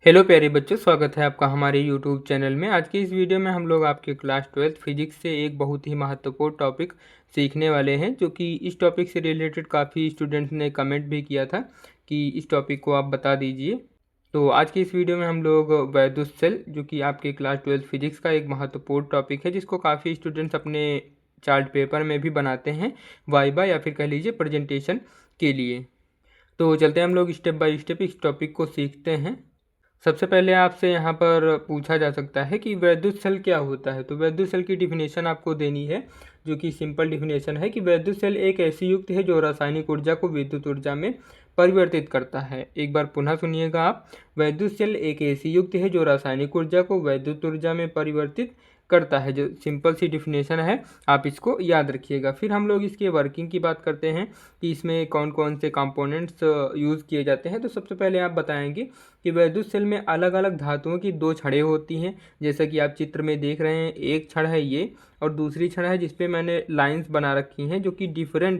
Hello प्यारे बच्चों, स्वागत है आपका हमारे यूट्यूब चैनल में। आज की इस वीडियो में हम लोग आपके क्लास 12th फिजिक्स से एक बहुत ही महत्वपूर्ण टॉपिक सीखने वाले हैं, जो कि इस टॉपिक से रिलेटेड काफ़ी स्टूडेंट्स ने कमेंट भी किया था कि इस टॉपिक को आप बता दीजिए। तो आज की इस वीडियो में हम लोग वैद्युत सेल, जो कि आपके क्लास 12th फिजिक्स का एक महत्वपूर्ण टॉपिक है, जिसको काफ़ी स्टूडेंट्स अपने चार्ट पेपर में भी बनाते हैं वाइवा या फिर कह लीजिए प्रेजेंटेशन के लिए। तो चलते हैं हम लोग स्टेप बाय स्टेप इस टॉपिक को सीखते हैं। सबसे पहले आपसे यहाँ पर पूछा जा सकता है कि वैद्युत सेल क्या होता है। तो वैद्युत सेल की डिफिनेशन आपको देनी है, जो कि सिंपल डिफिनेशन है कि वैद्युत सेल एक ऐसी युक्त है जो रासायनिक ऊर्जा को विद्युत ऊर्जा में परिवर्तित करता है। एक बार पुनः सुनिएगा आप, वैद्युत सेल एक ऐसी युक्त है जो रासायनिक ऊर्जा को विद्युत ऊर्जा में परिवर्तित करता है। जो सिंपल सी डिफिनेशन है, आप इसको याद रखिएगा। फिर हम लोग इसके वर्किंग की बात करते हैं कि इसमें कौन कौन से कंपोनेंट्स यूज़ किए जाते हैं। तो सबसे पहले आप बताएंगे कि वैद्युत सेल में अलग अलग धातुओं की दो छड़ें होती हैं, जैसा कि आप चित्र में देख रहे हैं। एक छड़ है ये, और दूसरी छड़ है जिसपे मैंने लाइंस बना रखी हैं, जो कि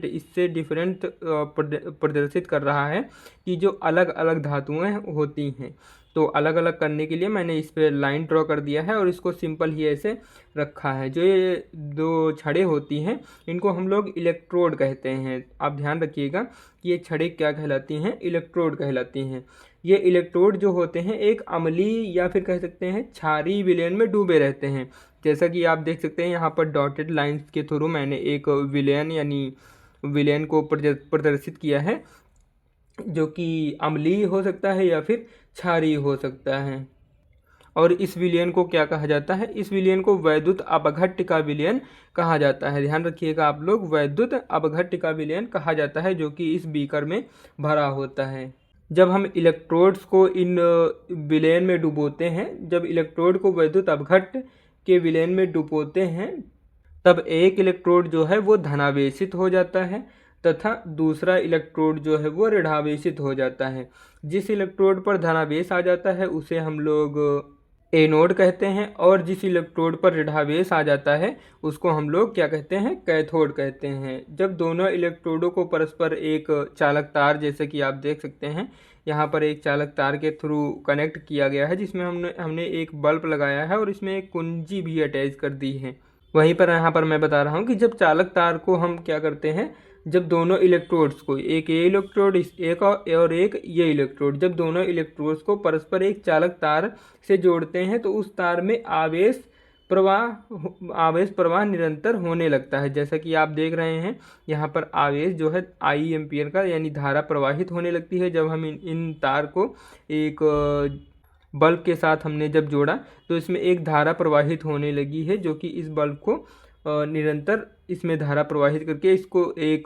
इससे डिफरेंट प्रदर्शित कर रहा है कि जो अलग अलग धातुएं होती हैं। तो अलग अलग करने के लिए मैंने इस पर लाइन ड्रॉ कर दिया है और इसको सिंपल ही ऐसे रखा है। जो ये दो छड़ें होती हैं, इनको हम लोग इलेक्ट्रोड कहते हैं। आप ध्यान रखिएगा कि ये छड़ें क्या कहलाती हैं, इलेक्ट्रोड कहलाती हैं। ये इलेक्ट्रोड जो होते हैं एक अम्लीय या फिर कह सकते हैं क्षारीय विलयन में डूबे रहते हैं। जैसा कि आप देख सकते हैं यहाँ पर डॉटेड लाइंस के थ्रू मैंने एक विलयन यानी विलयन को प्रदर्शित किया है, जो कि अम्लीय हो सकता है या फिर क्षारीय हो सकता है। और इस विलयन को क्या कहा जाता है? इस विलयन को वैद्युत अपघट्य विलयन कहा जाता है। ध्यान रखिएगा आप लोग, वैद्युत अपघट्य विलयन कहा जाता है, जो कि इस बीकर में भरा होता है। जब हम इलेक्ट्रोड्स को इन विलयन में डुबोते हैं, जब इलेक्ट्रोड को वैद्युत अपघट्य के विलयन में डुबोते हैं, तब एक इलेक्ट्रोड जो है वो धनावेशित हो जाता है तथा दूसरा इलेक्ट्रोड जो है वो ऋणावेशित हो जाता है। जिस इलेक्ट्रोड पर धनावेश आ जाता है उसे हम लोग एनोड कहते हैं, और जिस इलेक्ट्रोड पर ऋणावेश आ जाता है उसको हम लोग क्या कहते हैं? कैथोड कहते हैं। जब दोनों इलेक्ट्रोडों को परस्पर एक चालक तार, जैसे कि आप देख सकते हैं यहाँ पर एक चालक तार के थ्रू कनेक्ट किया गया है, जिसमें हमने एक बल्ब लगाया है और इसमें एक कुंजी भी अटैच कर दी है। वहीं पर यहाँ पर मैं बता रहा हूँ कि जब चालक तार को हम क्या करते हैं, जब दोनों इलेक्ट्रोड्स को, एक ये इलेक्ट्रोड एक और एक ये इलेक्ट्रोड, जब दोनों इलेक्ट्रोड्स को परस्पर एक चालक तार से जोड़ते हैं तो उस तार में आवेश प्रवाह निरंतर होने लगता है। जैसा कि आप देख रहे हैं यहाँ पर आवेश जो है आई एम्पियर का यानी धारा प्रवाहित होने लगती है। जब हम इन तार को एक बल्ब के साथ हमने जब जोड़ा तो इसमें एक धारा प्रवाहित होने लगी है, जो कि इस बल्ब को निरंतर इसमें धारा प्रवाहित करके इसको एक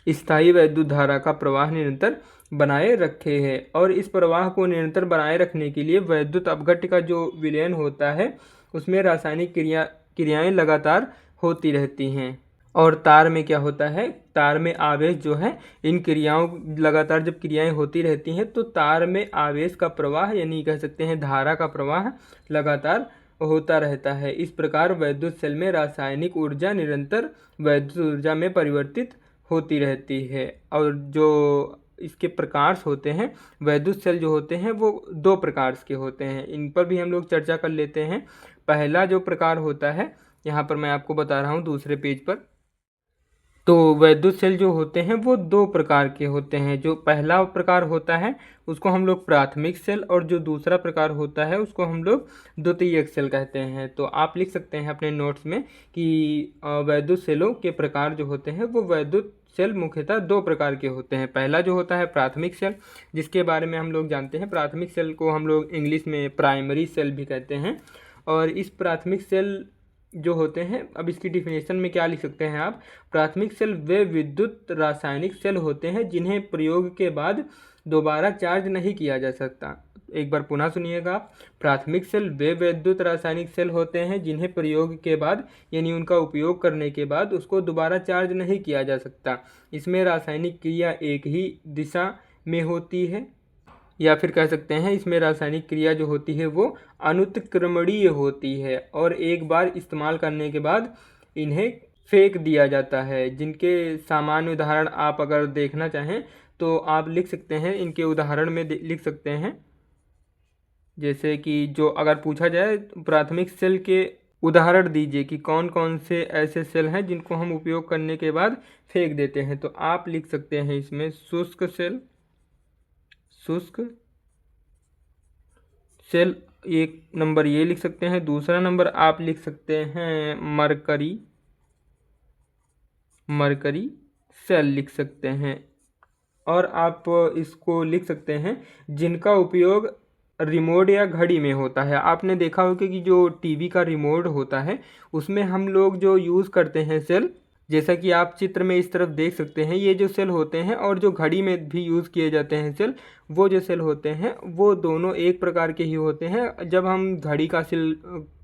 स्थायी वैद्युत धारा का प्रवाह निरंतर बनाए रखे है। और इस प्रवाह को निरंतर बनाए रखने के लिए वैद्युत अपघट्य का जो विलयन होता है उसमें रासायनिक क्रियाएं लगातार होती रहती हैं। और तार में क्या होता है? तार में आवेश जो है, इन क्रियाओं लगातार जब क्रियाएं होती रहती हैं तो तार में आवेश का प्रवाह यानी कह सकते हैं धारा का प्रवाह लगातार होता रहता है। इस प्रकार वैद्युत सेल में रासायनिक ऊर्जा निरंतर वैद्युत ऊर्जा में परिवर्तित होती रहती है। और जो इसके प्रकार होते हैं, वैद्युत सेल जो होते हैं वो दो प्रकार के होते हैं। इन पर भी हम लोग चर्चा कर लेते हैं। पहला जो प्रकार होता है, यहाँ पर मैं आपको बता रहा हूँ दूसरे पेज पर। तो वैद्युत सेल जो होते हैं वो दो प्रकार के होते हैं। जो पहला प्रकार होता है उसको हम लोग प्राथमिक सेल, और जो दूसरा प्रकार होता है उसको हम लोग द्वितीयक सेल कहते हैं। तो आप लिख सकते हैं अपने नोट्स में कि वैद्युत सेलों के प्रकार जो होते हैं वो वैद्युत सेल मुख्यतः दो प्रकार के होते हैं। पहला जो होता है प्राथमिक सेल, जिसके बारे में हम लोग जानते हैं। प्राथमिक सेल को हम लोग इंग्लिश में प्राइमरी सेल भी कहते हैं। और इस प्राथमिक सेल जो होते हैं, अब इसकी डिफिनेशन में क्या लिख सकते हैं आप? प्राथमिक सेल वे विद्युत रासायनिक सेल होते हैं जिन्हें प्रयोग के बाद दोबारा चार्ज नहीं किया जा सकता। एक बार पुनः सुनिएगा आप, प्राथमिक सेल वे विद्युत रासायनिक सेल होते हैं जिन्हें प्रयोग के बाद यानी उनका उपयोग करने के बाद उसको दोबारा चार्ज नहीं किया जा सकता। इसमें रासायनिक क्रिया एक ही दिशा में होती है, या फिर कह सकते हैं इसमें रासायनिक क्रिया जो होती है वो अनुत्क्रमणीय होती है, और एक बार इस्तेमाल करने के बाद इन्हें फेंक दिया जाता है। जिनके सामान्य उदाहरण आप अगर देखना चाहें तो आप लिख सकते हैं, इनके उदाहरण में लिख सकते हैं जैसे कि जो अगर पूछा जाए प्राथमिक सेल के उदाहरण दीजिए कि कौन कौन से ऐसे सेल हैं जिनको हम उपयोग करने के बाद फेंक देते हैं, तो आप लिख सकते हैं इसमें शुष्क सेल, शुष्क सेल एक नंबर ये लिख सकते हैं। दूसरा नंबर आप लिख सकते हैं मरकरी, मरकरी सेल लिख सकते हैं। और आप इसको लिख सकते हैं जिनका उपयोग रिमोट या घड़ी में होता है। आपने देखा होगा कि जो टीवी का रिमोट होता है उसमें हम लोग जो यूज़ करते हैं सेल, जैसा कि आप चित्र में इस तरफ देख सकते हैं, ये जो सेल होते हैं और जो घड़ी में भी यूज़ किए जाते हैं सेल, वो जो सेल होते हैं वो दोनों एक प्रकार के ही होते हैं। जब हम घड़ी का सेल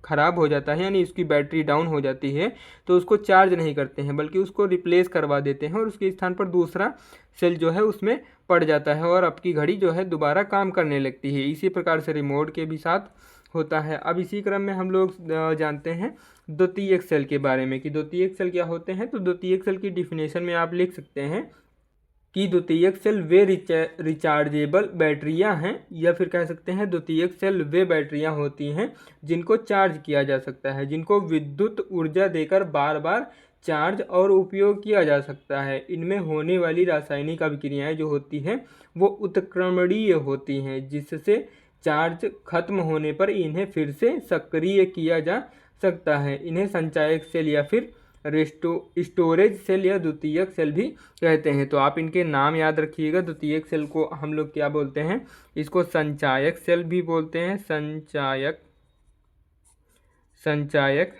ख़राब हो जाता है यानी उसकी बैटरी डाउन हो जाती है तो उसको चार्ज नहीं करते हैं बल्कि उसको रिप्लेस करवा देते हैं और उसके स्थान पर दूसरा सेल जो है उसमें पड़ जाता है और आपकी घड़ी जो है दोबारा काम करने लगती है। इसी प्रकार से रिमोट के भी साथ होता है। अब इसी क्रम में हम लोग जानते हैं द्वितीयक सेल के बारे में कि द्वितीयक सेल क्या होते हैं। तो द्वितीयक सेल की डिफिनेशन में आप लिख सकते हैं कि द्वितीयक सेल वे रिचार्जेबल बैटरियां हैं, या फिर कह सकते हैं द्वितीयक सेल वे बैटरियां होती हैं जिनको चार्ज किया जा सकता है, जिनको विद्युत ऊर्जा देकर बार बार चार्ज और उपयोग किया जा सकता है। इनमें होने वाली रासायनिक अभिक्रियाएं जो होती हैं वो उत्क्रमणीय होती हैं, जिससे चार्ज खत्म होने पर इन्हें फिर से सक्रिय किया जा सकता है। इन्हें संचायक सेल या फिर स्टोरेज सेल या द्वितीयक सेल भी कहते हैं। तो आप इनके नाम याद रखिएगा। द्वितीयक सेल को हम लोग क्या बोलते हैं, इसको संचायक सेल भी बोलते हैं, संचायक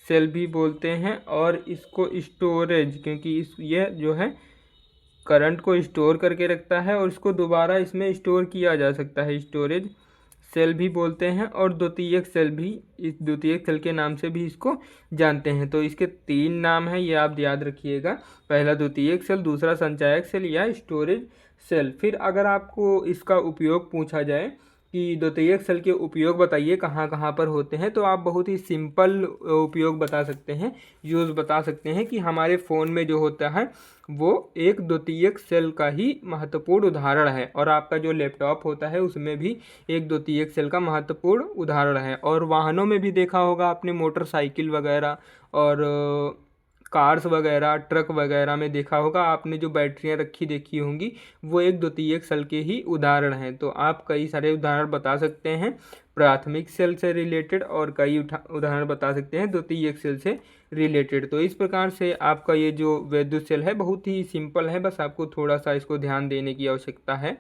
सेल भी बोलते हैं। और इसको स्टोरेज, क्योंकि यह जो है करंट को स्टोर करके रखता है और इसको दोबारा इसमें स्टोर किया जा सकता है, स्टोरेज सेल भी बोलते हैं। और द्वितीयक सेल भी, इस द्वितीयक सेल के नाम से भी इसको जानते हैं। तो इसके 3 नाम हैं, ये आप याद रखिएगा। पहला द्वितीयक सेल, दूसरा संचायक सेल या स्टोरेज सेल। फिर अगर आपको इसका उपयोग पूछा जाए कि द्वितीयक सेल के उपयोग बताइए कहाँ कहाँ पर होते हैं, तो आप बहुत ही सिंपल उपयोग बता सकते हैं, यूज़ बता सकते हैं कि हमारे फ़ोन में जो होता है वो एक द्वितीयक सेल का ही महत्वपूर्ण उदाहरण है। और आपका जो लैपटॉप होता है उसमें भी एक द्वितीयक सेल का महत्वपूर्ण उदाहरण है। और वाहनों में भी देखा होगा आपने, मोटरसाइकिल वगैरह और कार्स वगैरह, ट्रक वगैरह में देखा होगा आपने, जो बैटरियां रखी देखी होंगी वो एक द्वितीयक सेल के ही उदाहरण हैं। तो आप कई सारे उदाहरण बता सकते हैं प्राथमिक सेल से रिलेटेड और कई उदाहरण बता सकते हैं द्वितीयक सेल से रिलेटेड। तो इस प्रकार से आपका ये जो विद्युत सेल है बहुत ही सिंपल है, बस आपको थोड़ा सा इसको ध्यान देने की आवश्यकता है।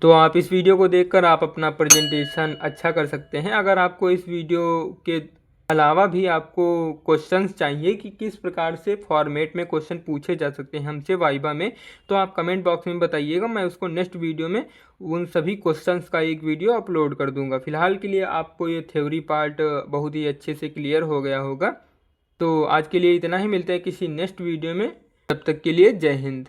तो आप इस वीडियो को देखकर आप अपना प्रेजेंटेशन अच्छा कर सकते हैं। अगर आपको इस वीडियो के अलावा भी आपको क्वेश्चंस चाहिए कि किस प्रकार से फॉर्मेट में क्वेश्चन पूछे जा सकते हैं हमसे वाइवा में, तो आप कमेंट बॉक्स में बताइएगा। मैं उसको नेक्स्ट वीडियो में उन सभी क्वेश्चंस का एक वीडियो अपलोड कर दूंगा। फिलहाल के लिए आपको ये थ्योरी पार्ट बहुत ही अच्छे से क्लियर हो गया होगा। तो आज के लिए इतना ही, मिलते हैं किसी नेक्स्ट वीडियो में। तब तक के लिए जय हिंद।